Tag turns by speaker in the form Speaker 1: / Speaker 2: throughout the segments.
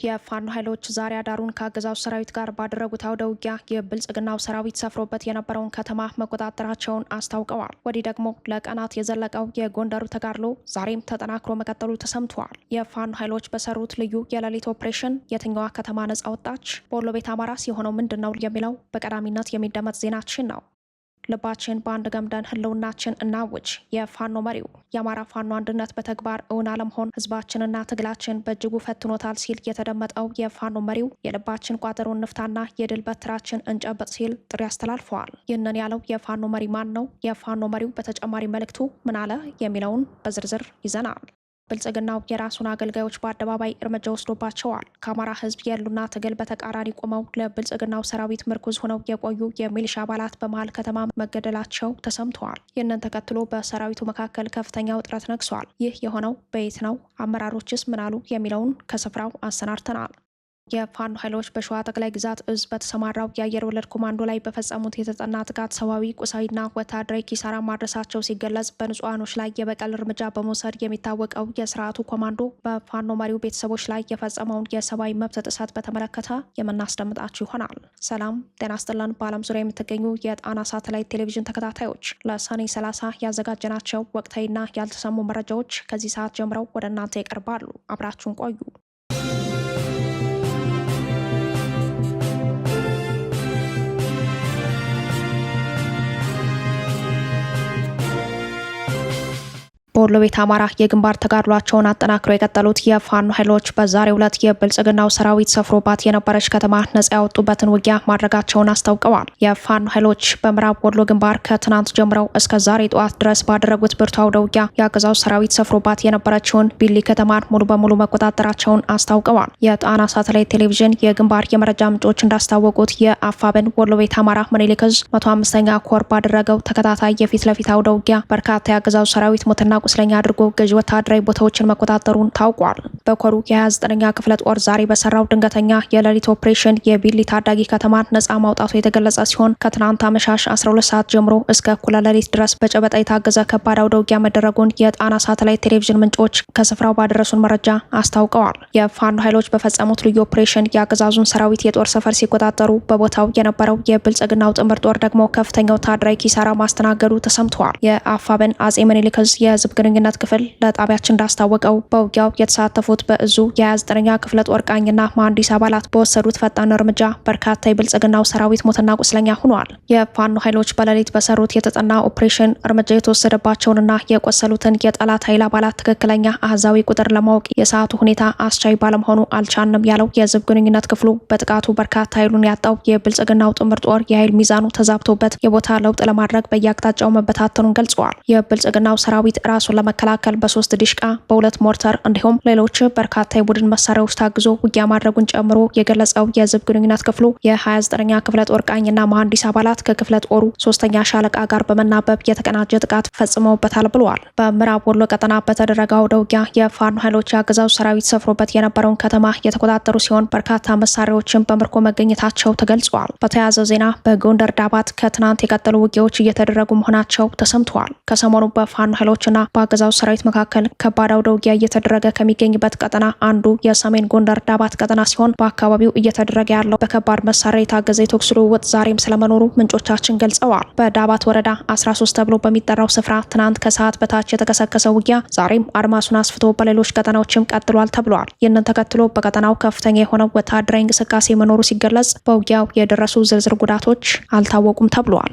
Speaker 1: የፋኖ ኃይሎች ዛሬ አዳሩን ከአገዛዙ ሰራዊት ጋር ባደረጉት አውደ ውጊያ የብልጽግናው ሰራዊት ሰፍሮበት የነበረውን ከተማ መቆጣጠራቸውን አስታውቀዋል። ወዲህ ደግሞ ለቀናት የዘለቀው የጎንደሩ ተጋድሎ ዛሬም ተጠናክሮ መቀጠሉ ተሰምቷል። የፋኖ ኃይሎች በሰሩት ልዩ የሌሊት ኦፕሬሽን የትኛዋ ከተማ ነጻ ወጣች? በወሎ ቤት አማራስ የሆነው ምንድነው? የሚለው በቀዳሚነት የሚደመጥ ዜናችን ነው። ልባችን በአንድ ገምደን ህልውናችን እናውጅ። የፋኖ መሪው የአማራ ፋኖ አንድነት በተግባር እውን አለመሆን ህዝባችንና ትግላችን በእጅጉ ፈትኖታል ሲል የተደመጠው የፋኖ መሪው የልባችን ቋጠሮ እንፍታና የድል በትራችን እንጨብጥ ሲል ጥሪ አስተላልፈዋል። ይህንን ያለው የፋኖ መሪ ማን ነው? የፋኖ መሪው በተጨማሪ መልእክቱ ምን አለ? የሚለውን በዝርዝር ይዘናል። ብልጽግናው የራሱን አገልጋዮች በአደባባይ እርምጃ ወስዶባቸዋል። ከአማራ ህዝብ የህልውና ትግል በተቃራኒ ቆመው ለብልጽግናው ሰራዊት ምርኩዝ ሆነው የቆዩ የሚሊሻ አባላት በመሀል ከተማ መገደላቸው ተሰምተዋል። ይህንን ተከትሎ በሰራዊቱ መካከል ከፍተኛ ውጥረት ነግሷል። ይህ የሆነው በየት ነው? አመራሮችስ ምን አሉ? የሚለውን ከስፍራው አሰናድተናል። የፋኖ ኃይሎች በሸዋ ጠቅላይ ግዛት እዝ በተሰማራው የአየር ወለድ ኮማንዶ ላይ በፈጸሙት የተጠና ጥቃት ሰዋዊ ቁሳዊና ወታደራዊ ኪሳራ ማድረሳቸው ሲገለጽ፣ በንጹሃኖች ላይ የበቀል እርምጃ በመውሰድ የሚታወቀው የስርዓቱ ኮማንዶ በፋኖ መሪው ቤተሰቦች ላይ የፈጸመውን የሰብአዊ መብት ጥሰት በተመለከተ የምናስደምጣችሁ ይሆናል። ሰላም ጤና ይስጥልን። በዓለም ዙሪያ የምትገኙ የጣና ሳተላይት ቴሌቪዥን ተከታታዮች ለሰኔ 30 ያዘጋጀናቸው ወቅታዊና ያልተሰሙ መረጃዎች ከዚህ ሰዓት ጀምረው ወደ እናንተ ይቀርባሉ። አብራችሁን ቆዩ። በወሎ ቤት አማራ የግንባር ተጋድሏቸውን አጠናክረው የቀጠሉት የፋኖ ኃይሎች በዛሬው ዕለት የብልጽግናው ሰራዊት ሰፍሮባት የነበረች ከተማ ነጻ ያወጡበትን ውጊያ ማድረጋቸውን አስታውቀዋል። የፋኖ ኃይሎች በምዕራብ ወሎ ግንባር ከትናንት ጀምረው እስከ ዛሬ ጠዋት ድረስ ባደረጉት ብርቱ አውደ ውጊያ የአገዛዙ ሰራዊት ሰፍሮባት የነበረችውን ቢሊ ከተማን ሙሉ በሙሉ መቆጣጠራቸውን አስታውቀዋል። የጣና ሳተላይት ቴሌቪዥን የግንባር የመረጃ ምንጮች እንዳስታወቁት የአፋብን ወሎ ቤት አማራ ምኒልክ ዕዝ 105ኛ ኮር ባደረገው ተከታታይ የፊት ለፊት አውደ ውጊያ በርካታ የአገዛዙ ሰራዊት ሞትና ቁስለኛ አድርጎ ገዥ ወታደራዊ ቦታዎችን መቆጣጠሩን ታውቋል። በኮሩ የ29ኛ ክፍለ ጦር ዛሬ በሰራው ድንገተኛ የሌሊት ኦፕሬሽን የቢሊ ታዳጊ ከተማን ነጻ ማውጣቱ የተገለጸ ሲሆን ከትናንት አመሻሽ 12 ሰዓት ጀምሮ እስከ እኩለ ሌሊት ድረስ በጨበጣ የታገዘ ከባድ አውደ ውጊያ መደረጉን የጣና ሳተላይት ቴሌቪዥን ምንጮች ከስፍራው ባደረሱን መረጃ አስታውቀዋል። የፋኖ ኃይሎች በፈጸሙት ልዩ ኦፕሬሽን የአገዛዙን ሰራዊት የጦር ሰፈር ሲቆጣጠሩ በቦታው የነበረው የብልጽግናው ጥምር ጦር ደግሞ ከፍተኛ ወታደራዊ ኪሳራ ማስተናገዱ ተሰምተዋል። የአፋብን አጼ ምኒልክ ዕዝ የህዝብ ግንኙነት ክፍል ለጣቢያችን እንዳስታወቀው በውጊያው የተሳተፉት በእዙ የ29ኛ ክፍለ ጦር ቃኝና መሐንዲስ አባላት በወሰዱት ፈጣን እርምጃ በርካታ የብልጽግናው ሰራዊት ሞትና ቁስለኛ ሆኗል። የፋኖ ኃይሎች በሌሊት በሰሩት የተጠና ኦፕሬሽን እርምጃ የተወሰደባቸውንና የቆሰሉትን የጠላት ኃይል አባላት ትክክለኛ አሃዛዊ ቁጥር ለማወቅ የሰዓቱ ሁኔታ አስቻይ ባለመሆኑ አልቻንም ያለው የህዝብ ግንኙነት ክፍሉ በጥቃቱ በርካታ ኃይሉን ያጣው የብልጽግናው ጥምር ጦር የኃይል ሚዛኑ ተዛብቶበት የቦታ ለውጥ ለማድረግ በየአቅጣጫው መበታተኑን ገልጸዋል። የብልጽግናው ሰራዊት ራሱን ለመከላከል በ3 ዲሽቃ በ2 ሞርተር እንዲሁም ሌሎች በርካታ የቡድን መሳሪያዎች ታግዞ ውጊያ ማድረጉን ጨምሮ የገለጸው የህዝብ ግንኙነት ክፍሉ የ29ኛ ክፍለ ጦር ቃኝና መሐንዲስ አባላት ከክፍለ ጦሩ 3ኛ ሻለቃ ጋር በመናበብ የተቀናጀ ጥቃት ፈጽመውበታል ብለዋል። በምዕራብ ወሎ ቀጠና በተደረገው አውደ ውጊያ የፋኖ ኃይሎች የአገዛዙ ሰራዊት ሰፍሮበት የነበረውን ከተማ የተቆጣጠሩ ሲሆን በርካታ መሳሪያዎችን በምርኮ መገኘታቸው ተገልጿል። በተያያዘ ዜና በጎንደር ዳባት ከትናንት የቀጠሉ ውጊያዎች እየተደረጉ መሆናቸው ተሰምተዋል። ከሰሞኑ በፋኖ ኃይሎችና በአገዛዙ ሰራዊት መካከል ከባድ አውደ ውጊያ እየተደረገ ከሚገኝበት ቀጠና አንዱ የሰሜን ጎንደር ዳባት ቀጠና ሲሆን በአካባቢው እየተደረገ ያለው በከባድ መሳሪያ የታገዘ የተኩስ ልውውጥ ዛሬም ስለመኖሩ ምንጮቻችን ገልጸዋል። በዳባት ወረዳ 13 ተብሎ በሚጠራው ስፍራ ትናንት ከሰዓት በታች የተከሰከሰው ውጊያ ዛሬም አድማሱን አስፍቶ በሌሎች ቀጠናዎችም ቀጥሏል ተብሏል። ይህንን ተከትሎ በቀጠናው ከፍተኛ የሆነው ወታደራዊ እንቅስቃሴ መኖሩ ሲገለጽ በውጊያው የደረሱ ዝርዝር ጉዳቶች አልታወቁም ተብሏል።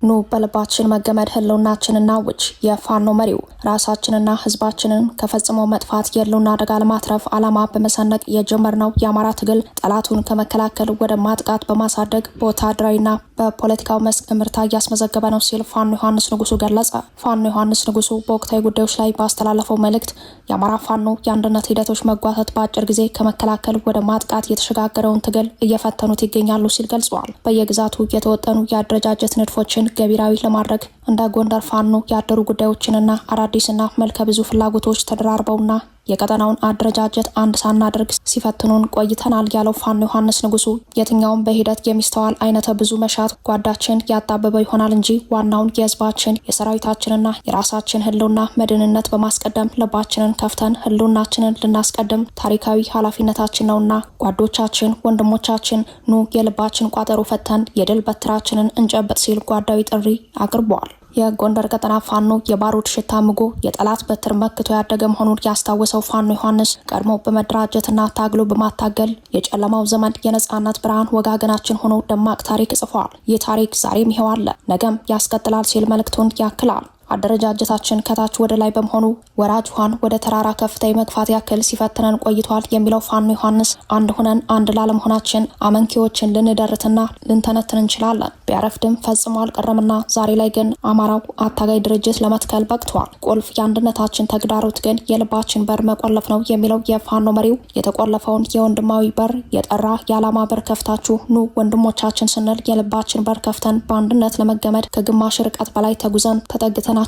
Speaker 1: ኑ በልባችን መገመድ ህልውናችንን እናውጅ። የፋኖ መሪው ራሳችንና ህዝባችንን ከፈጽሞ መጥፋት የህልውና አደጋ ለማትረፍ ዓላማ በመሰነቅ የጀመርነው የአማራ ትግል ጠላቱን ከመከላከል ወደ ማጥቃት በማሳደግ በወታደራዊና በፖለቲካው መስክ እምርታ እያስመዘገበ ነው ሲል ፋኖ ዮሐንስ ንጉሱ ገለጸ። ፋኖ ዮሐንስ ንጉሱ በወቅታዊ ጉዳዮች ላይ ባስተላለፈው መልእክት የአማራ ፋኖ የአንድነት ሂደቶች መጓተት በአጭር ጊዜ ከመከላከል ወደ ማጥቃት የተሸጋገረውን ትግል እየፈተኑት ይገኛሉ ሲል ገልጸዋል። በየግዛቱ የተወጠኑ የአደረጃጀት ንድፎችን ገቢራዊ ለማድረግ እንደ ጎንደር ፋኖ ያደሩ ጉዳዮችንና አዳዲስና መልከ ብዙ ፍላጎቶች ተደራርበውና የቀጠናውን አደረጃጀት አንድ ሳናደርግ ሲፈትኑን ቆይተናል ያለው ፋኖ ዮሐንስ ንጉሱ የትኛውም በሂደት የሚስተዋል አይነተ ብዙ መሻት ጓዳችን ያጣበበው ይሆናል እንጂ ዋናውን የህዝባችን የሰራዊታችንና የራሳችን ህልውና መድንነት በማስቀደም ልባችንን ከፍተን ህልውናችንን ልናስቀድም ታሪካዊ ኃላፊነታችን ነውና ጓዶቻችን፣ ወንድሞቻችን ኑ የልባችን ቋጠሮ ፈተን የድል በትራችንን እንጨብጥ ሲል ጓዳዊ ጥሪ አቅርበዋል። የጎንደር ቀጠና ፋኖ የባሩድ ሽታ ምጎ የጠላት በትር መክቶ ያደገ መሆኑን ያስታወሰው ፋኖ ዮሐንስ ቀድሞ በመደራጀትና ታግሎ በማታገል የጨለማው ዘመን የነጻነት ብርሃን ወጋገናችን ሆኖ ደማቅ ታሪክ ጽፏል። ይህ ታሪክ ዛሬም ይሄው አለ፣ ነገም ያስቀጥላል ሲል መልእክቱን ያክላል። አደረጃጀታችን ከታች ወደ ላይ በመሆኑ ወራጅ ውሃን ወደ ተራራ ከፍታ የመግፋት ያክል ሲፈትነን ቆይቷል የሚለው ፋኖ ዮሐንስ አንድ ሆነን አንድ ላለመሆናችን አመንኪዎችን ልንደርትና ልንተነትን እንችላለን። ቢያረፍድም ፈጽሞ አልቀረምና ዛሬ ላይ ግን አማራው አታጋይ ድርጅት ለመትከል በቅቷል። ቁልፍ የአንድነታችን ተግዳሮት ግን የልባችን በር መቆለፍ ነው የሚለው የፋኖ መሪው የተቆለፈውን የወንድማዊ በር የጠራ የዓላማ በር ከፍታችሁ ኑ ወንድሞቻችን ስንል የልባችን በር ከፍተን በአንድነት ለመገመድ ከግማሽ ርቀት በላይ ተጉዘን ተጠግተናል።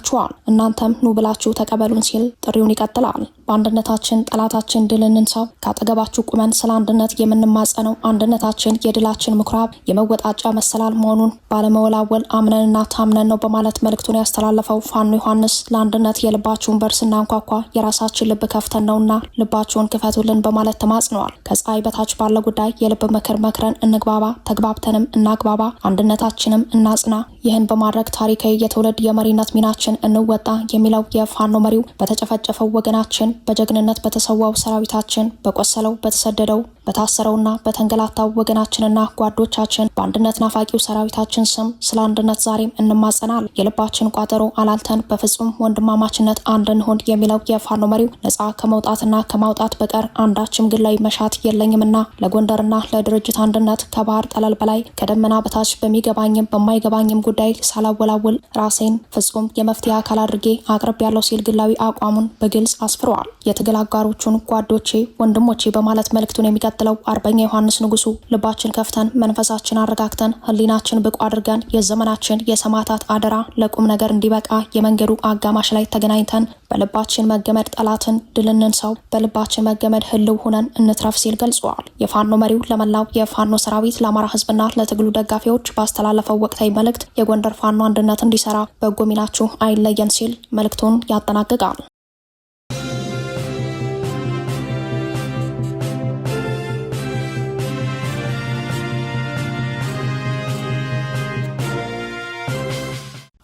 Speaker 1: እናንተም ኑ ብላችሁ ተቀበሉን ሲል ጥሪውን ይቀጥላል። በአንድነታችን ጠላታችን ድል እንንሳው፣ ካጠገባችሁ ቁመን ስለ አንድነት የምንማጸነው አንድነታችን የድላችን ምኩራብ የመወጣጫ መሰላል መሆኑን ባለመወላወል አምነንና ታምነን ነው በማለት መልእክቱን ያስተላለፈው ፋኖ ዮሐንስ ለአንድነት የልባችሁን በር ስናንኳኳ የራሳችን ልብ ከፍተን ነውና ልባችሁን ክፈቱልን በማለት ተማጽነዋል። ከፀሐይ በታች ባለ ጉዳይ የልብ ምክር መክረን እንግባባ፣ ተግባብተንም እናግባባ፣ አንድነታችንም እናጽና። ይህን በማድረግ ታሪካዊ የትውልድ የመሪነት ሚናችን እንወጣ የሚለው የፋኖ መሪው በተጨፈጨፈው ወገናችን፣ በጀግንነት በተሰዋው ሰራዊታችን፣ በቆሰለው በተሰደደው በታሰረውና በተንገላታው ወገናችንና ጓዶቻችን በአንድነት ናፋቂው ሰራዊታችን ስም ስለ አንድነት ዛሬም እንማጸናል። የልባችን ቋጠሮ አላልተን በፍጹም ወንድማማችነት አንድ እንሆን የሚለው የፋኖ መሪው ነጻ ከመውጣትና ከማውጣት በቀር አንዳችም ግላዊ መሻት የለኝምና ለጎንደርና ለድርጅት አንድነት ከባህር ጠለል በላይ ከደመና በታች በሚገባኝም በማይገባኝም ጉዳይ ሳላወላውል ራሴን ፍጹም የመፍትሄ አካል አድርጌ አቅርብ ያለው ሲል ግላዊ አቋሙን በግልጽ አስፍረዋል። የትግል አጋሮቹን ጓዶቼ፣ ወንድሞቼ በማለት መልእክቱን የሚቀጥለው አርበኛ ዮሐንስ ንጉሱ ልባችን ከፍተን መንፈሳችን አረጋግተን ህሊናችን ብቁ አድርገን የዘመናችን የሰማዕታት አደራ ለቁም ነገር እንዲበቃ የመንገዱ አጋማሽ ላይ ተገናኝተን በልባችን መገመድ ጠላትን ድል እንንሳው፣ በልባችን መገመድ ህልው ሆነን እንትረፍ ሲል ገልጸዋል። የፋኖ መሪው ለመላው የፋኖ ሰራዊት ለአማራ ህዝብና ለትግሉ ደጋፊዎች ባስተላለፈው ወቅታዊ መልእክት የጎንደር ፋኖ አንድነት እንዲሰራ በጎ ሚናችሁ አይለየን ሲል መልእክቱን ያጠናቅቃል።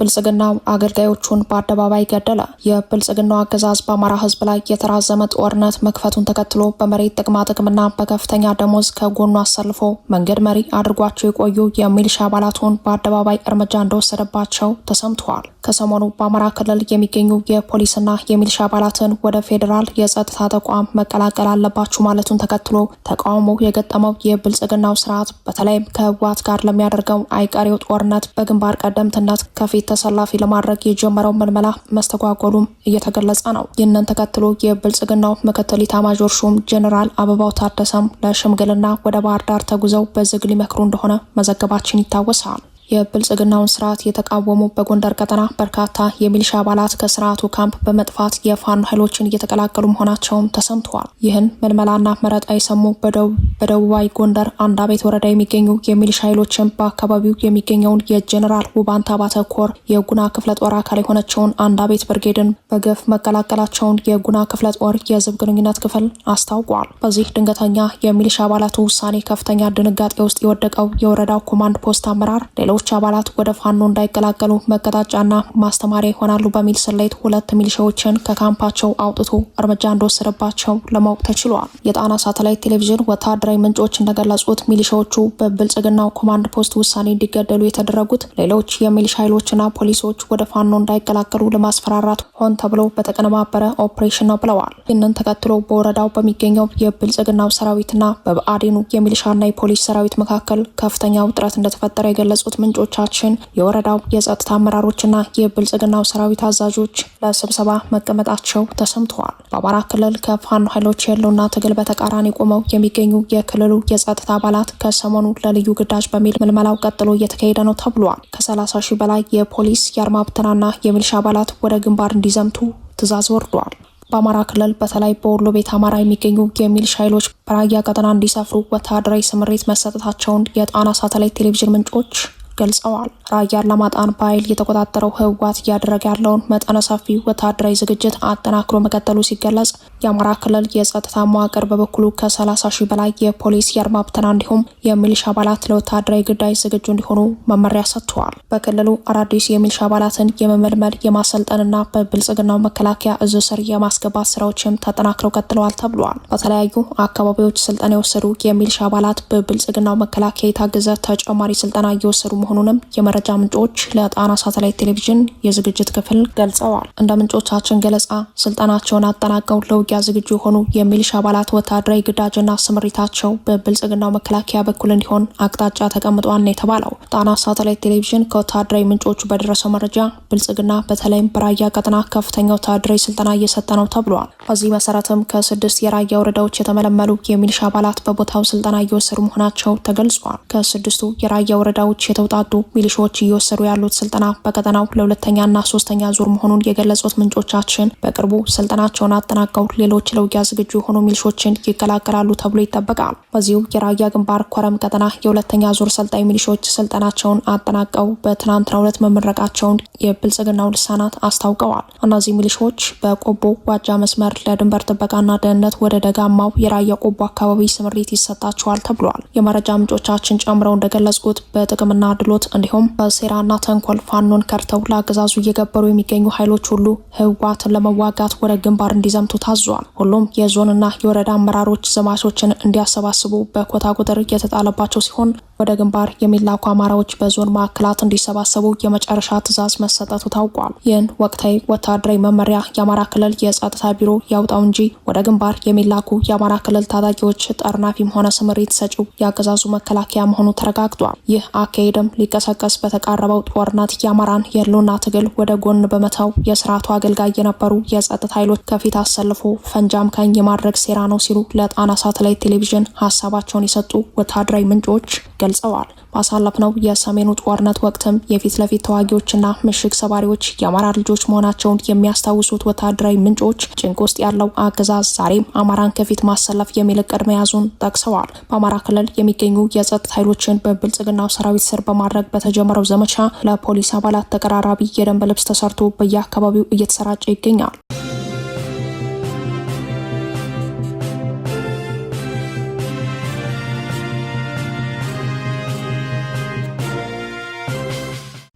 Speaker 1: ብልጽግናው አገልጋዮቹን በአደባባይ ገደለ። የብልጽግናው አገዛዝ በአማራ ህዝብ ላይ የተራዘመ ጦርነት መክፈቱን ተከትሎ በመሬት ጥቅማጥቅምና በከፍተኛ ደሞዝ ከጎኑ አሰልፎ መንገድ መሪ አድርጓቸው የቆዩ የሚሊሻ አባላቱን በአደባባይ እርምጃ እንደወሰደባቸው ተሰምተዋል። ከሰሞኑ በአማራ ክልል የሚገኙ የፖሊስና የሚሊሻ አባላትን ወደ ፌዴራል የጸጥታ ተቋም መቀላቀል አለባችሁ ማለቱን ተከትሎ ተቃውሞ የገጠመው የብልጽግናው ስርዓት በተለይም ከህወሓት ጋር ለሚያደርገው አይቀሬው ጦርነት በግንባር ቀደምትነት ከፊት ተሰላፊ ለማድረግ የጀመረው መልመላ መስተጓጎሉም እየተገለጸ ነው። ይህንን ተከትሎ የብልጽግናው ምክትል ኢታማዦር ሹም ጄኔራል አበባው ታደሰም ለሽምግልና ወደ ባህር ዳር ተጉዘው በዝግ ሊመክሩ እንደሆነ መዘገባችን ይታወሳል። የብልጽግናውን ስርዓት የተቃወሙ በጎንደር ቀጠና በርካታ የሚሊሻ አባላት ከስርዓቱ ካምፕ በመጥፋት የፋኖ ኃይሎችን እየተቀላቀሉ መሆናቸውም ተሰምተዋል። ይህን መልመላና መረጣ የሰሙ በደቡባዊ ጎንደር አንዳቤት ወረዳ የሚገኙ የሚሊሻ ኃይሎችን በአካባቢው የሚገኘውን የጄኔራል ውባንታ ባተ ኮር የጉና ክፍለ ጦር አካል የሆነችውን አንዳቤት ብርጌድን በገፍ መቀላቀላቸውን የጉና ክፍለ ጦር የህዝብ ግንኙነት ክፍል አስታውቋል። በዚህ ድንገተኛ የሚሊሻ አባላቱ ውሳኔ ከፍተኛ ድንጋጤ ውስጥ የወደቀው የወረዳው ኮማንድ ፖስት አመራር ሌሎች አባላት ወደ ፋኖ እንዳይቀላቀሉ መቀጣጫና ማስተማሪያ ይሆናሉ በሚል ስሌት 2 ሚሊሻዎችን ከካምፓቸው አውጥቶ እርምጃ እንደወሰደባቸው ለማወቅ ተችሏል። የጣና ሳተላይት ቴሌቪዥን ወታደራዊ ምንጮች እንደገለጹት ሚሊሻዎቹ በብልጽግናው ኮማንድ ፖስት ውሳኔ እንዲገደሉ የተደረጉት ሌሎች የሚሊሻ ኃይሎችና ፖሊሶች ወደ ፋኖ እንዳይቀላቀሉ ለማስፈራራት ሆን ተብሎ በተቀነባበረ ኦፕሬሽን ነው ብለዋል። ይህንን ተከትሎ በወረዳው በሚገኘው የብልጽግናው ሰራዊትና በብአዴኑ የሚሊሻና የፖሊስ ሰራዊት መካከል ከፍተኛ ውጥረት እንደተፈጠረ የገለጹት ምንጮቻችን የወረዳው የጸጥታ አመራሮችና የብልጽግናው ሰራዊት አዛዦች ለስብሰባ መቀመጣቸው ተሰምተዋል። በአማራ ክልል ከፋኖ ኃይሎች የህልውና ትግል በተቃራኒ ቆመው የሚገኙ የክልሉ የጸጥታ አባላት ከሰሞኑ ለልዩ ግዳጅ በሚል ምልመላው ቀጥሎ እየተካሄደ ነው ተብሏል። ከ30 ሺህ በላይ የፖሊስ የአድማ ብተናና የሚሊሻ አባላት ወደ ግንባር እንዲዘምቱ ትዕዛዝ ወርዷል። በአማራ ክልል በተለይ በወሎ ቤት አማራ የሚገኙ የሚሊሻ ኃይሎች በራያ ቀጠና እንዲሰፍሩ ወታደራዊ ስምሪት መሰጠታቸውን የጣና ሳተላይት ቴሌቪዥን ምንጮች ገልጸዋል። ራያ አላማጣን በኃይል የተቆጣጠረው ህወሓት እያደረገ ያለውን መጠነ ሰፊ ወታደራዊ ዝግጅት አጠናክሮ መቀጠሉ ሲገለጽ፣ የአማራ ክልል የጸጥታ መዋቅር በበኩሉ ከ30 ሺህ በላይ የፖሊስ የአድማ ብተና እንዲሁም የሚሊሻ አባላት ለወታደራዊ ግዳጅ ዝግጁ እንዲሆኑ መመሪያ ሰጥተዋል። በክልሉ አዳዲስ የሚሊሻ አባላትን የመመልመል የማሰልጠንና በብልጽግናው መከላከያ እዝ ስር የማስገባት ስራዎችም ተጠናክረው ቀጥለዋል ተብሏል። በተለያዩ አካባቢዎች ስልጠና የወሰዱ የሚሊሻ አባላት በብልጽግናው መከላከያ የታገዘ ተጨማሪ ስልጠና እየወሰዱ መሆኑንም የመረጃ ምንጮች ለጣና ሳተላይት ቴሌቪዥን የዝግጅት ክፍል ገልጸዋል። እንደ ምንጮቻችን ገለጻ ስልጠናቸውን አጠናቀው ለውጊያ ዝግጁ የሆኑ የሚሊሻ አባላት ወታደራዊ ግዳጅና ስምሪታቸው በብልጽግናው መከላከያ በኩል እንዲሆን አቅጣጫ ተቀምጧል ነው የተባለው። ጣና ሳተላይት ቴሌቪዥን ከወታደራዊ ምንጮቹ በደረሰው መረጃ ብልጽግና በተለይም በራያ ቀጠና ከፍተኛ ወታደራዊ ስልጠና እየሰጠ ነው ተብሏል። በዚህ መሰረትም ከ6 የራያ ወረዳዎች የተመለመሉ የሚሊሻ አባላት በቦታው ስልጠና እየወሰዱ መሆናቸው ተገልጿል። ከ6ቱ የራያ ወረዳዎች የተውጣጡ ሚሊሻዎች እየወሰዱ ያሉት ስልጠና በቀጠናው ለሁለተኛና ሶስተኛ ዙር መሆኑን የገለጹት ምንጮቻችን በቅርቡ ስልጠናቸውን አጠናቀው ሌሎች ለውጊያ ዝግጁ የሆኑ ሚሊሻዎችን ይቀላቀላሉ ተብሎ ይጠበቃል። በዚሁ የራያ ግንባር ኮረም ቀጠና የሁለተኛ ዙር ሰልጣኝ ሚሊሻዎች ስልጠናቸውን አጠናቀው በትናንትናው ዕለት መመረቃቸውን የብልጽግናው ልሳናት አስታውቀዋል። እነዚህ ሚሊሻዎች በቆቦ ዋጃ መስመር ለድንበር ጥበቃና ደህንነት ወደ ደጋማው የራያ ቆቦ አካባቢ ስምሪት ይሰጣቸዋል ተብሏል። የመረጃ ምንጮቻችን ጨምረው እንደገለጹት በጥቅምና ድሎት እንዲሁም በሴራና ተንኮል ፋኖን ከርተው ለአገዛዙ እየገበሩ የሚገኙ ኃይሎች ሁሉ ህወሓትን ለመዋጋት ወደ ግንባር እንዲዘምቱ ታዟል። ሁሉም የዞንና የወረዳ አመራሮች ዘማቾችን እንዲያሰባስቡ በኮታ ቁጥር የተጣለባቸው ሲሆን ወደ ግንባር የሚላኩ አማራዎች በዞን ማዕከላት እንዲሰባሰቡ የመጨረሻ ትዕዛዝ መሰጠቱ ታውቋል። ይህን ወቅታዊ ወታደራዊ መመሪያ የአማራ ክልል የጸጥታ ቢሮ ያውጣው እንጂ ወደ ግንባር የሚላኩ የአማራ ክልል ታጣቂዎች ጠርናፊም ሆነ ስምሪት ሰጪው የአገዛዙ መከላከያ መሆኑ ተረጋግጧል። ይህ አካሄድም ሊቀሰቀስ በተቃረበው ጦርነት የአማራን የህልውና ትግል ወደ ጎን በመተው የስርዓቱ አገልጋይ የነበሩ የጸጥታ ኃይሎች ከፊት አሰልፎ ፈንጂ አምካኝ የማድረግ ሴራ ነው ሲሉ ለጣና ሳተላይት ቴሌቪዥን ሀሳባቸውን የሰጡ ወታደራዊ ምንጮች ገልጸዋል። ባሳለፍነው የሰሜኑ ጦርነት ወቅትም የፊት ለፊት ተዋጊዎችና ምሽግ ሰባሪዎች የአማራ ልጆች መሆናቸውን የሚያስታውሱት ወታደራዊ ምንጮች ጭንቅ ውስጥ ያለው አገዛዝ ዛሬም አማራን ከፊት ማሰለፍ የሚል እቅድ መያዙን ጠቅሰዋል። በአማራ ክልል የሚገኙ የጸጥታ ኃይሎችን በብልጽግናው ሰራዊት ስር በማድረግ በተጀመረው ዘመቻ ለፖሊስ አባላት ተቀራራቢ የደንብ ልብስ ተሰርቶ በየአካባቢው እየተሰራጨ ይገኛል።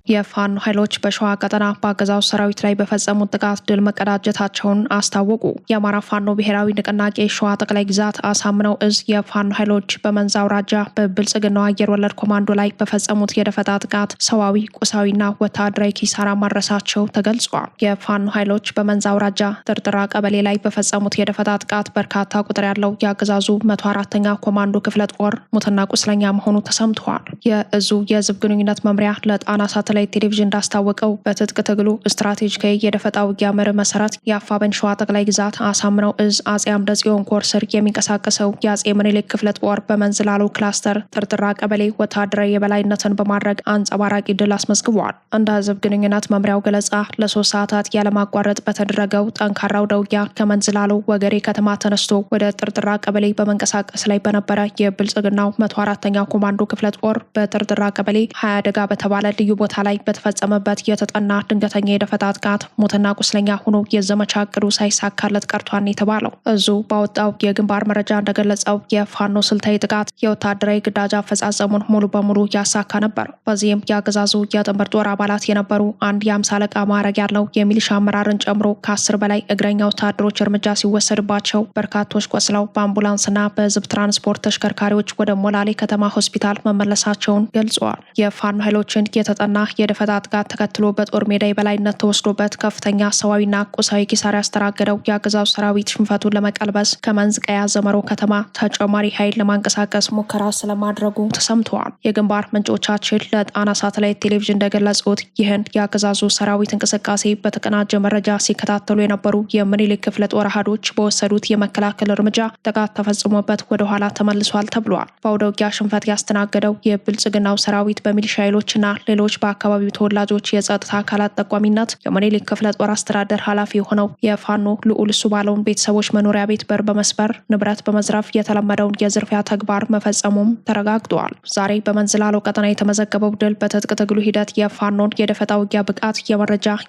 Speaker 1: የፋኖ ኃይሎች በሸዋ ቀጠና በአገዛዙ ሰራዊት ላይ በፈጸሙት ጥቃት ድል መቀዳጀታቸውን አስታወቁ። የአማራ ፋኖ ብሔራዊ ንቅናቄ ሸዋ ጠቅላይ ግዛት አሳምነው እዝ የፋኖ ኃይሎች በመንዛ አውራጃ በብልጽግናው አየር ወለድ ኮማንዶ ላይ በፈጸሙት የደፈጣ ጥቃት ሰዋዊ፣ ቁሳዊና ወታደራዊ ኪሳራ ማድረሳቸው ተገልጿል። የፋኖ ኃይሎች በመንዛ አውራጃ ጥርጥራ ቀበሌ ላይ በፈጸሙት የደፈጣ ጥቃት በርካታ ቁጥር ያለው የአገዛዙ 104ኛ ኮማንዶ ክፍለ ጦር ሙትና ቁስለኛ መሆኑ ተሰምተዋል። የእዙ የህዝብ ግንኙነት መምሪያ ለጣና ሳተላይት ቴሌቪዥን እንዳስታወቀው በትጥቅ ትግሉ ስትራቴጂካዊ የደፈጣ ውጊያ መርህ መሰረት የአፋብኃኝ ሸዋ ጠቅላይ ግዛት አሳምነው እዝ አጼ አምደ ጽዮን ኮር ስር የሚንቀሳቀሰው የአጼ ምኒልክ ክፍለ ጦር በመንዝላሉ ክላስተር ጥርጥራ ቀበሌ ወታደራዊ የበላይነትን በማድረግ አንጸባራቂ ድል አስመዝግቧል። እንደ ህዝብ ግንኙነት መምሪያው ገለጻ ለ3 ሰዓታት ያለማቋረጥ በተደረገው ጠንካራ አውደ ውጊያ ከመንዝላሉ ወገሬ ከተማ ተነስቶ ወደ ጥርጥራ ቀበሌ በመንቀሳቀስ ላይ በነበረ የብልጽግናው 104ኛ ኮማንዶ ክፍለ ጦር በጥርጥራ ቀበሌ 20 ደጋ በተባለ ልዩ ቦታ ላይ በተፈጸመበት የተጠና ድንገተኛ የደፈጣ ጥቃት ሞትና ቁስለኛ ሆኖ የዘመቻ እቅዱ ሳይሳካለት ቀርቷል የተባለው እዙ ባወጣው የግንባር መረጃ እንደገለጸው የፋኖ ስልታዊ ጥቃት የወታደራዊ ግዳጅ አፈጻጸሙን ሙሉ በሙሉ ያሳካ ነበር። በዚህም የአገዛዙ የጥምር ጦር አባላት የነበሩ አንድ የ50 አለቃ ማዕረግ ያለው የሚሊሻ አመራርን ጨምሮ ከ10 በላይ እግረኛ ወታደሮች እርምጃ ሲወሰድባቸው በርካቶች ቆስለው በአምቡላንስና በህዝብ ትራንስፖርት ተሽከርካሪዎች ወደ ሞላሌ ከተማ ሆስፒታል መመለሳቸውን ገልጸዋል። የፋኖ ኃይሎችን የተጠና የደፈጣ ጥቃት ተከትሎ በጦር ሜዳ የበላይነት ተወስዶበት ከፍተኛ ሰዋዊና ቁሳዊ ኪሳራ ያስተናገደው የአገዛዙ ሰራዊት ሽንፈቱን ለመቀልበስ ከመንዝ ቀያ ዘመሮ ከተማ ተጨማሪ ኃይል ለማንቀሳቀስ ሙከራ ስለማድረጉ ተሰምተዋል። የግንባር ምንጮቻችን ለጣና ሳተላይት ቴሌቪዥን እንደገለጹት ይህን የአገዛዙ ሰራዊት እንቅስቃሴ በተቀናጀ መረጃ ሲከታተሉ የነበሩ የምኒልክ ክፍለ ጦር አሃዶች በወሰዱት የመከላከል እርምጃ ጥቃት ተፈጽሞበት ወደ ኋላ ተመልሷል ተብሏል። በአውደ ውጊያ ሽንፈት ያስተናገደው የብልጽግናው ሰራዊት በሚሊሻ ኃይሎችና ሌሎች በአካባቢው ተወላጆች የጸጥታ አካላት ጠቋሚነት የምኒልክ ክፍለ ጦር አስተዳደር ኃላፊ የሆነው የፋኖ ልዑል እሱ ባለውን ቤተሰቦች መኖሪያ ቤት በር በመስበር ንብረት በመዝረፍ የተለመደውን የዝርፊያ ተግባር መፈጸሙም ተረጋግጧል። ዛሬ በመንዝላለው ቀጠና የተመዘገበው ድል በትጥቅ ትግሉ ሂደት የፋኖን የደፈጣ ውጊያ ብቃት፣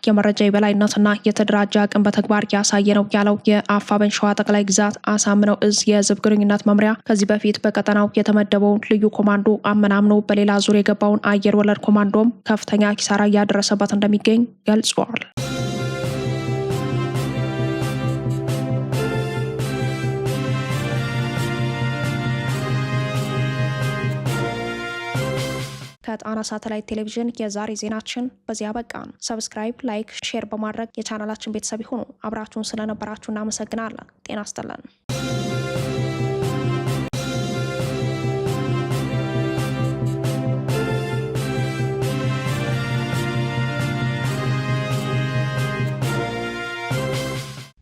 Speaker 1: የመረጃ የበላይነትና የተደራጀ አቅም በተግባር ያሳየ ነው ያለው የአፋብኃ ሸዋ ጠቅላይ ግዛት አሳምነው እዝ የህዝብ ግንኙነት መምሪያ ከዚህ በፊት በቀጠናው የተመደበውን ልዩ ኮማንዶ አመናምኖ በሌላ ዙር የገባውን አየር ወለድ ኮማንዶም ከፍተኛ ኪሳራ እያደረሰበት እንደሚገኝ ገልጿል። ከጣና ሳተላይት ቴሌቪዥን የዛሬ ዜናችን በዚያ በቃን። ሰብስክራይብ፣ ላይክ፣ ሼር በማድረግ የቻናላችን ቤተሰብ ይሁኑ። አብራችሁን ስለነበራችሁ እናመሰግናለን። ጤና ይስጥልን።